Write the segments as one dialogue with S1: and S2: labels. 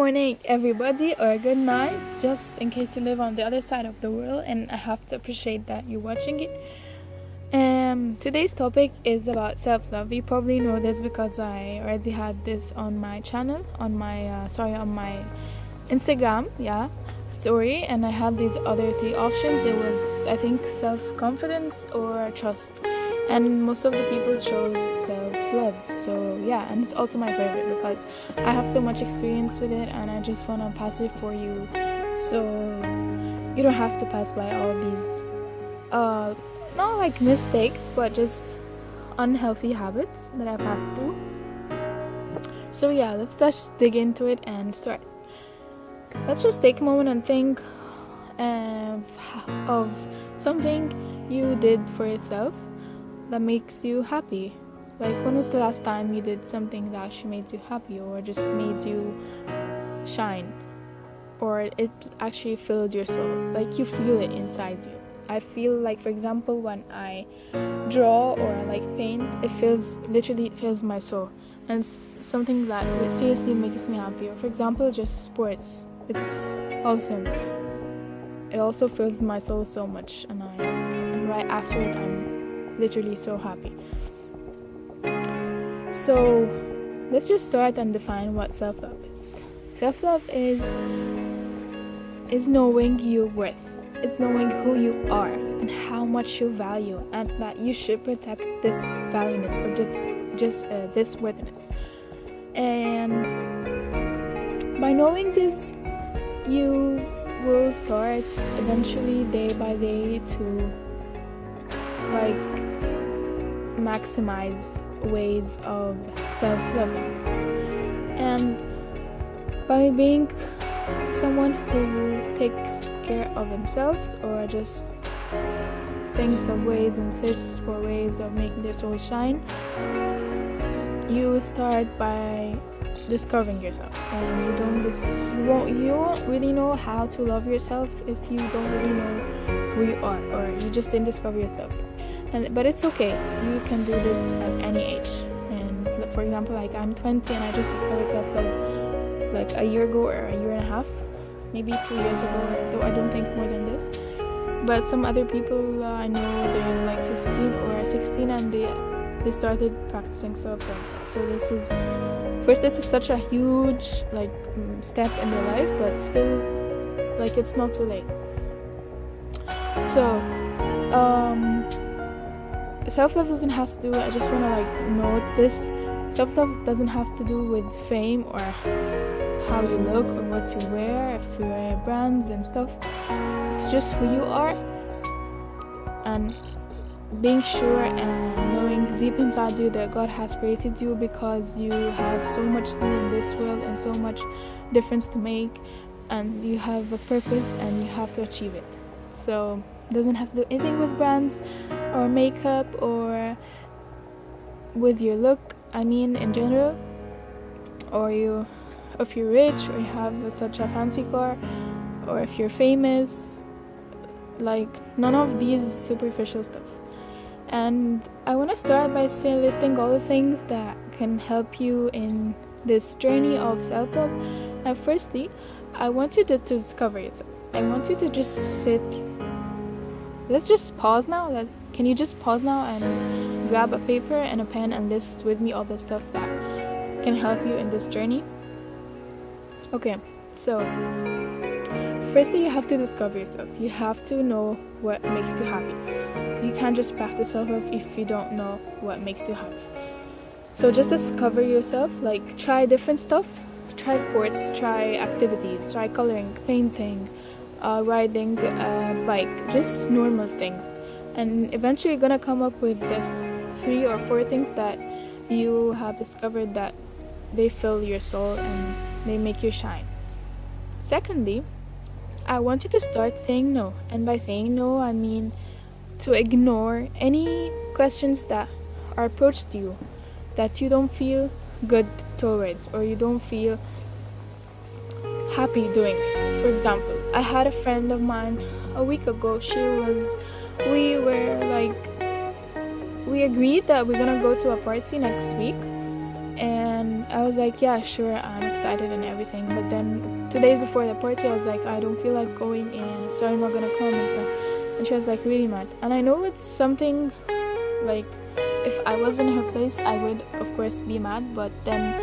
S1: morning, everybody, or good night, just in case you live on the other side of the world, and I have to appreciate that you're watching it. Today's topic is about self-love. You probably know this because I already had this on my channel, on my Instagram, story, and I had these other three options. It was, I think, self-confidence or trust, and most of the people chose self-love. So yeah, and it's also my favorite because I have so much experience with it, and I just want to pass it for you, so you don't have to pass by all these not like mistakes, but just unhealthy habits that I passed through. So yeah, let's just dig into it and start. Let's just take a moment and think of something you did for yourself that makes you happy. Like, when was the last time you did something that actually made you happy, or just made you shine, or it actually filled your soul, like you feel it inside you? I feel like, for example, when I draw or like paint, it literally fills my soul, and it's something that seriously makes me happy. Or for example, just sports, it's awesome. It also fills my soul so much, and right after it, I'm literally so happy. So let's just start and define what self-love is. Self-love is knowing your worth. It's knowing who you are and how much you value, and that you should protect this valueness, or just this worthiness. And by knowing this, you will start eventually, day by day, to like maximize ways of self-loving. And by being someone who takes care of themselves, or just thinks of ways and searches for ways of making their soul shine, you start by discovering yourself. And you won't really know how to love yourself if you don't really know who you are, or you just didn't discover yourself yet. But it's okay, you can do this at any age. And for example, like, I'm 20 and I just discovered self-love like a year ago, or a year and a half, maybe 2 years ago, though I don't think more than this. But some other people I know, they're like 15 or 16, and they started practicing self-love. So this is such a huge step in their life, but still, like, it's not too late. So self-love doesn't have to do, I just want to note this, self-love doesn't have to do with fame, or how you look, or what you wear, if you wear brands and stuff. It's just who you are, and being sure and knowing deep inside you that God has created you because you have so much to do in this world, and so much difference to make, and you have a purpose, and you have to achieve it. So it doesn't have to do anything with brands or makeup, or with your look, I mean, in general, or if you're rich, or you have such a fancy car, or if you're famous, like, none of these superficial stuff. And I want to start by listing all the things that can help you in this journey of self-love. And firstly, I want you to discover yourself. I want you to just sit. Let's just pause now. Can you just pause now and grab a paper and a pen and list with me all the stuff that can help you in this journey? Okay, so firstly, you have to discover yourself. You have to know what makes you happy. You can't just practice self-love if you don't know what makes you happy. So just discover yourself. Like, try different stuff. Try sports, try activities, try coloring, painting, riding a bike, just normal things. And eventually you're gonna come up with the 3 or 4 things that you have discovered that they fill your soul and they make you shine. Secondly, I want you to start saying no. And by saying no, I mean to ignore any questions that are approached to you that you don't feel good towards, or you don't feel happy doing. For example, I had a friend of mine a week ago. We agreed that we're gonna go to a party next week, And I was like, yeah, sure, I'm excited and everything. But then 2 days before the party, I was like, I don't feel like going, and so I'm not gonna come and stuff. And she was like really mad. And I know it's something like, if I was in her place, I would of course be mad, but then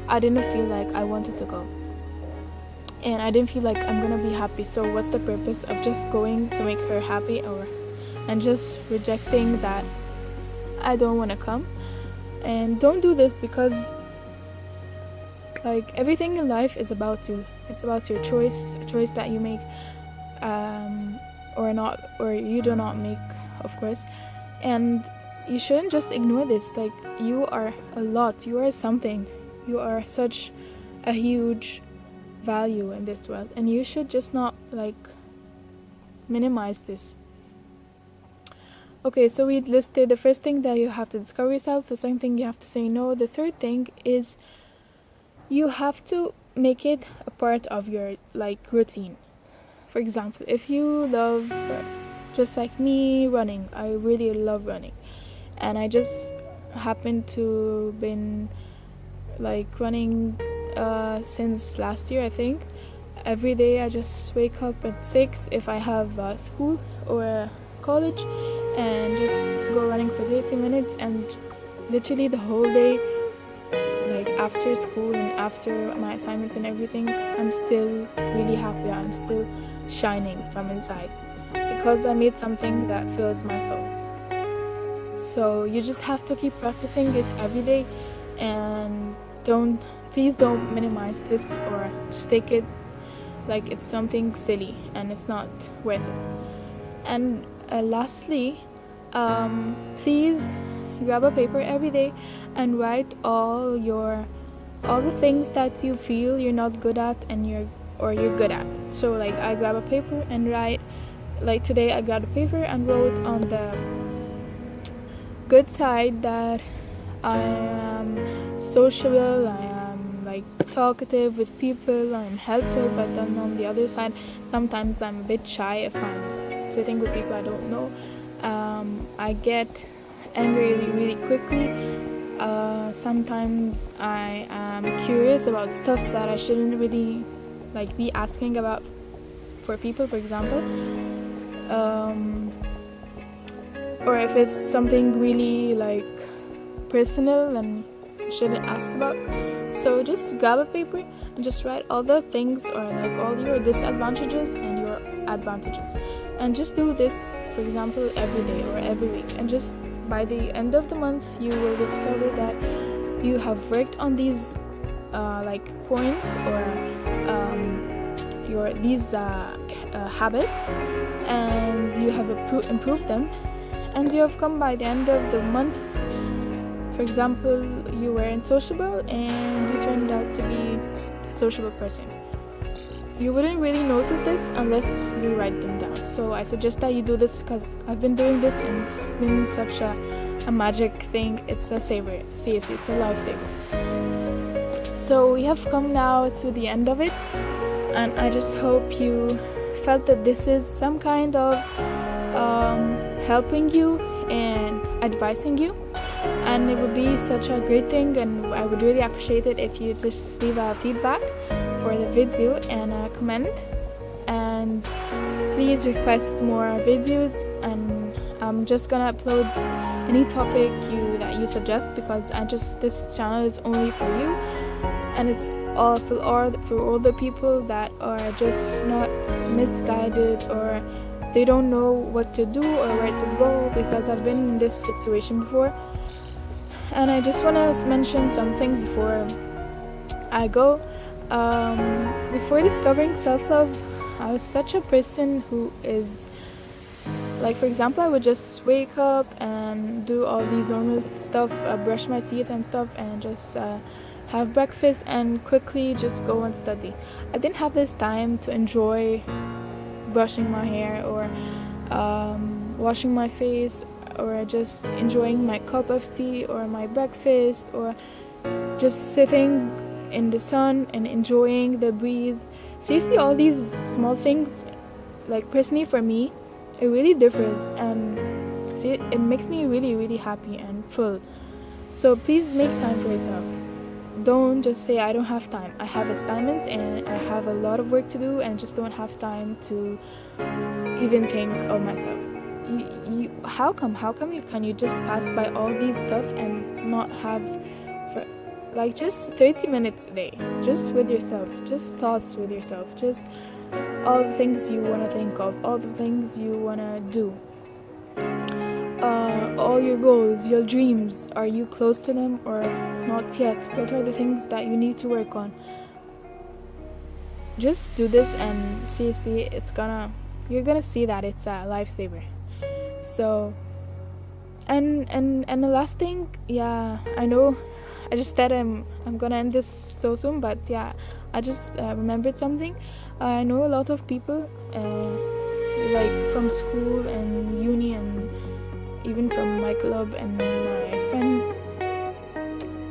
S1: I didn't feel like I wanted to go. And I didn't feel like I'm gonna be happy. So what's the purpose of just going to make her happy, and just rejecting that I don't want to come? And don't do this, because like everything in life is about you. It's about your choice, a choice that you make, or not, or you do not make, of course. And you shouldn't just ignore this. Like, you are a lot. You are something. You are such a huge value in this world, and you should just not like minimize this. Okay, so we listed the first thing that you have to discover yourself, the second thing you have to say no, the third thing is you have to make it a part of your like routine. For example, if you love, just like me, running, I really love running, and I just happened to been like running since last year, I think. Every day I just wake up at 6 if I have school or college, and just go running for 30 minutes, and literally the whole day, like after school and after my assignments and everything, I'm still really happy. I'm still shining from inside, because I made something that fills my soul. So you just have to keep practicing it every day, and please don't minimize this, or just take it like it's something silly and it's not worth it. And lastly, please grab a paper every day and write all the things that you feel you're not good at and you're good at. So like, I grab a paper and write, like today I grabbed a paper and wrote on the good side that I am sociable, I am like talkative with people, I'm helpful. But then on the other side, sometimes I'm a bit shy if I'm sitting with people I don't know. I get angry really quickly. Sometimes I am curious about stuff that I shouldn't really like be asking about for people, for example. Or if it's something really like personal and shouldn't ask about. So just grab a paper and just write all the things, or like all your disadvantages and your advantages, and just do this, for example, every day or every week. And just by the end of the month, you will discover that you have worked on these like points, or these habits, and you have improved them, and you have come by the end of the month. For example, you weren't sociable and you turned out to be a sociable person. You wouldn't really notice this unless you write them down. So I suggest that you do this, because I've been doing this and it's been such a magic thing. It's a saver. Seriously, it's a lifesaver. So we have come now to the end of it, and I just hope you felt that this is some kind of helping you and advising you. And it would be such a great thing, and I would really appreciate it if you just leave a feedback for the video and a comment. And please request more videos, and I'm just gonna upload any topic that you suggest, because this channel is only for you, and it's all for all the people that are just not misguided, or they don't know what to do or where to go, because I've been in this situation before. And I just want to mention something before I go. Before discovering self-love, I was such a person who is like, for example, I would just wake up and do all these normal stuff, brush my teeth and stuff, and just have breakfast and quickly just go and study. I didn't have this time to enjoy brushing my hair, or washing my face, or just enjoying my cup of tea or my breakfast, or just sitting in the sun and enjoying the breeze. So you see, all these small things, like personally for me, it really differs, and see, it makes me really happy and full. So please make time for yourself. don't just say I don't have time. I have assignments and I have a lot of work to do and just don't have time to even think of myself. How come you just pass by all these stuff and not have like just 30 minutes a day just with yourself, just thoughts with yourself, just all the things you want to think of, all the things you want to do, all your goals, your dreams. Are you close to them or not yet? What are the things that you need to work on? Just do this and seriously, you're gonna see that it's a lifesaver. So and the last thing, yeah, I know I just said I'm gonna end this so soon, but yeah, I just remembered something. I know a lot of people like from school and uni and even from my club and my friends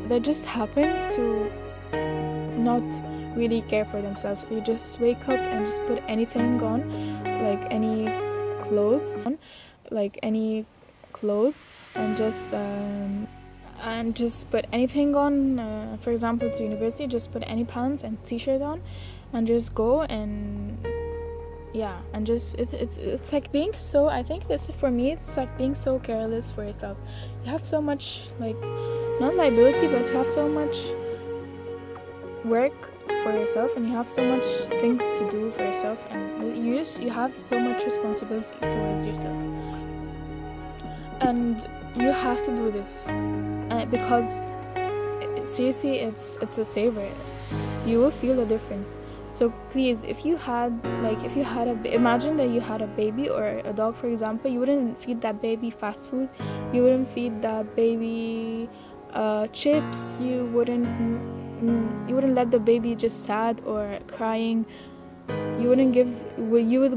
S1: that just happen to not really care for themselves. They just wake up and just put anything on, like any clothes and just put anything on, for example to university, just put any pants and t-shirt on and just go. And yeah, and just it's like being so, I think this for me, it's like being so careless for yourself. You have so much, like, not liability, but you have so much work for yourself and you have so much things to do for yourself, and you have so much responsibility towards yourself, and you have to do this because seriously, it's a saver. You will feel the difference. So please, if you had imagine that you had a baby or a dog, for example, you wouldn't feed that baby fast food, you wouldn't feed that baby chips, you wouldn't let the baby just sad or crying. You would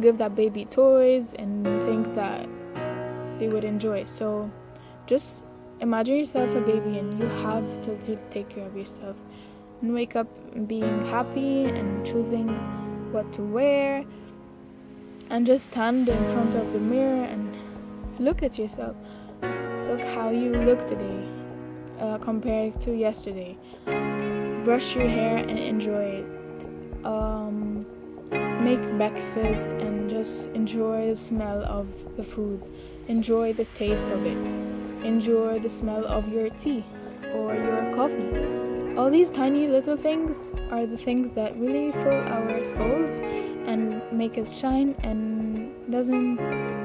S1: give that baby toys and things that they would enjoy. So just imagine yourself a baby and you have to take care of yourself and wake up being happy and choosing what to wear, and just stand in front of the mirror and look at yourself. Look how you look today compared to yesterday. Brush your hair and enjoy it. Make breakfast and just enjoy the smell of the food. Enjoy the taste of it. Enjoy the smell of your tea or your coffee. All these tiny little things are the things that really fill our souls and make us shine, and doesn't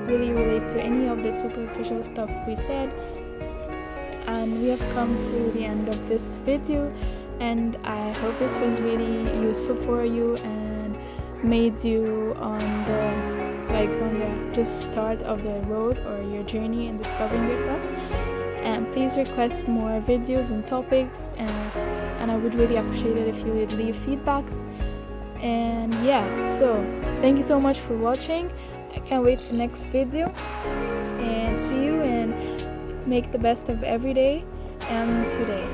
S1: really relate to any of the superficial stuff we said. And we have come to the end of this video, and I hope this was really useful for you and made you on the just start of the road or your journey in discovering yourself. And please request more videos and topics, and I would really appreciate it if you would leave feedbacks. And yeah, so thank you so much for watching. I can't wait to next video, and see you, and make the best of every day and today.